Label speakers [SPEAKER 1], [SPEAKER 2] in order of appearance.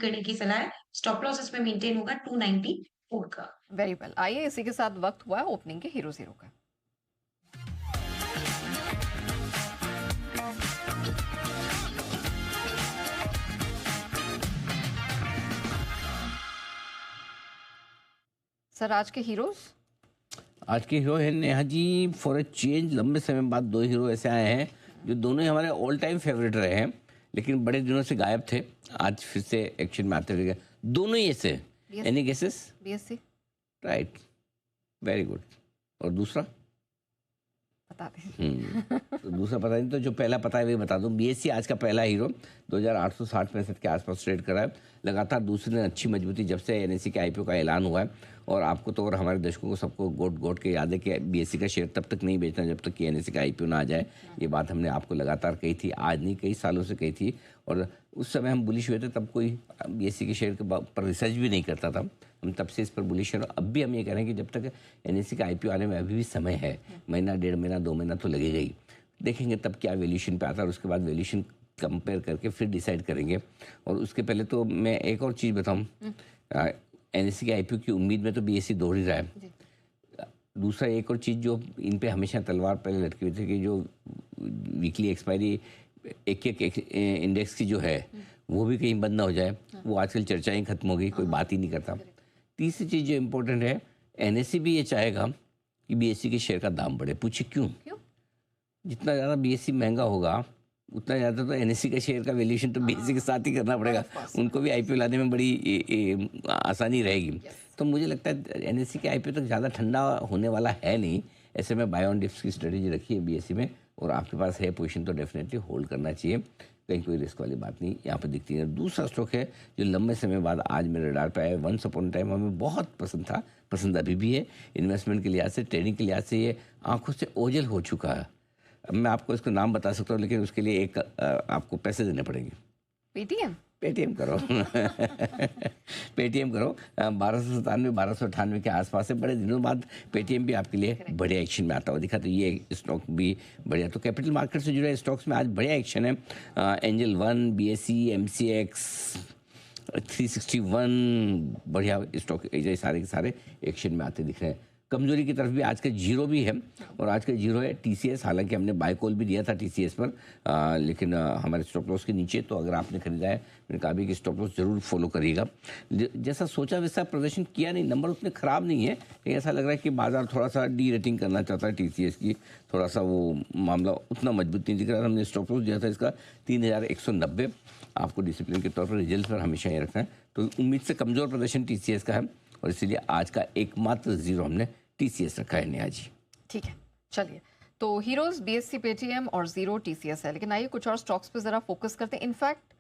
[SPEAKER 1] करने की सलाह है। स्टॉप लॉस इसमें मेंटेन होगा 294 का।
[SPEAKER 2] वेरी वेल, आइए इसी के साथ वक्त हुआ है ओपनिंग के हीरो जीरो का। सर आज के हीरोज।
[SPEAKER 3] आज के हीरो है Neha ji. For a change लंबे समय बाद दो हीरो ऐसे आए हैं जो दोनों ही हमारे ऑल टाइम फेवरेट रहे हैं, लेकिन बड़े दिनों से गायब थे। आज फिर से एक्शन में आते हुए दोनों ही ऐसे। Any guesses?
[SPEAKER 2] BSc.
[SPEAKER 3] Right, very good. और दूसरा
[SPEAKER 2] बता दें।
[SPEAKER 3] तो दूसरा पता नहीं, तो जो पहला पता है वही बता दूं। बीएससी आज का पहला हीरो 2860-65 के आसपास ट्रेड करा है। लगातार दूसरे दिन अच्छी मजबूती जब से एनएससी के आईपीओ का ऐलान हुआ है। और आपको तो और हमारे दर्शकों को सबको गोट गोट के याद है कि बीएससी का शेयर तब तक नहीं बेचना जब तक कि एनएससी का आईपीओ ना आ जाए। ये बात हमने आपको लगातार कही थी, आज नहीं कई सालों से कही थी। और उस समय हम बुलिश हुए थे, तब कोई बीएससी के शेयर के पर रिसर्च भी नहीं करता था। हम तब से इस पर बुलिश हैं। अब भी हम ये कह रहे हैं कि जब तक एनएससी का आईपीओ आने में अभी भी समय है, महीना, 1.5 महीना, 2 महीना तो लगेगा ही। देखेंगे तब क्या वैल्यूएशन पे आता है और उसके बाद वैल्यूएशन कंपेयर करके फिर डिसाइड करेंगे। और उसके पहले तो मैं एक और चीज़ बताऊं, एनएससी के आईपीओ की उम्मीद में तो बीएससी दौड़ ही रहा है। दूसरा एक और चीज़ जो इन पे हमेशा तलवार पहले लटकी हुई थी कि जो वीकली एक्सपायरी एक एक इंडेक्स की जो है वो भी कहीं बंद ना हो जाए, वो आजकल चर्चाएं खत्म हो गई, कोई बात ही नहीं करता। तीसरी चीज़ जो इम्पोर्टेंट है, एनएससी भी ये चाहेगा कि बीएससी के शेयर का दाम बढ़े। पूछिए क्यों? जितना ज़्यादा बीएससी महंगा होगा उतना ज़्यादा तो एनएससी का शेयर का वैल्यूएशन तो बीएससी के साथ ही करना पड़ेगा। उनको भी आईपीओ लाने में बड़ी आसानी रहेगी। तो मुझे लगता है एनएससी के आईपीओ तक ज़्यादा ठंडा होने वाला है नहीं। ऐसे में बाय ऑन डिप्स की स्ट्रेटेजी रखी है बीएससी में, और आपके पास है पोजीशन तो डेफिनेटली होल्ड करना चाहिए। कहीं कोई रिस्क वाली बात नहीं यहाँ पर दिखती है। दूसरा स्टॉक है जो लंबे समय बाद आज मेरे रडार पे आया। वंस अपॉन टाइम हमें बहुत पसंद था, पसंद अभी भी है। इन्वेस्टमेंट के लिहाज से, ट्रेडिंग के लिहाज से ये आंखों से ओझल हो चुका है। अब मैं आपको इसको नाम बता सकता हूँ, लेकिन उसके लिए एक आपको पैसे देने पड़ेंगे।
[SPEAKER 2] पेटीएम।
[SPEAKER 3] पेटीएम करो। पेटीएम करो। 1297, 1298 के आसपास से बड़े दिनों बाद पेटीएम भी आपके लिए बड़े एक्शन में आता हुआ दिखा। तो ये स्टॉक भी बढ़िया। तो कैपिटल मार्केट से जुड़े स्टॉक्स में आज बढ़िया एक्शन है। एंजल वन, बीएसई, एमसीएक्स, 361 बढ़िया स्टॉक ये सारे के सारे एक्शन में आते दिख रहे हैं। कमजोरी की तरफ भी आज का जीरो भी है, और आज का जीरो है टीसीएस। हालांकि हमने बाय कॉल भी दिया था टीसीएस पर, लेकिन हमारे स्टॉप लॉस के नीचे। तो अगर आपने खरीदा है, मैंने कहा भी कि स्टॉप लॉस जरूर फॉलो करिएगा। जैसा सोचा वैसा प्रदर्शन किया नहीं, नंबर उतने ख़राब नहीं है, लेकिन ऐसा लग रहा है कि बाजार थोड़ा सा डी रेटिंग करना चाहता है टीसीएस की। थोड़ा सा वो मामला उतना मजबूत नहीं दिख रहा। हमने स्टॉप लॉस दिया था इसका 3190। आपको डिसिप्लिन के तौर पर रिजल्ट पर हमेशा ये रखना है। तो उम्मीद से कमज़ोर प्रदर्शन टीसीएस का है, और इसीलिए आज का एकमात्र जीरो हमने टीसीएस रखा है नेहा जी।
[SPEAKER 2] ठीक है, चलिए। तो हीरोज, बीएससी, पेटीएम और जीरो टीसीएस है। लेकिन आइए कुछ और स्टॉक्स पे जरा फोकस करते हैं। इनफैक्ट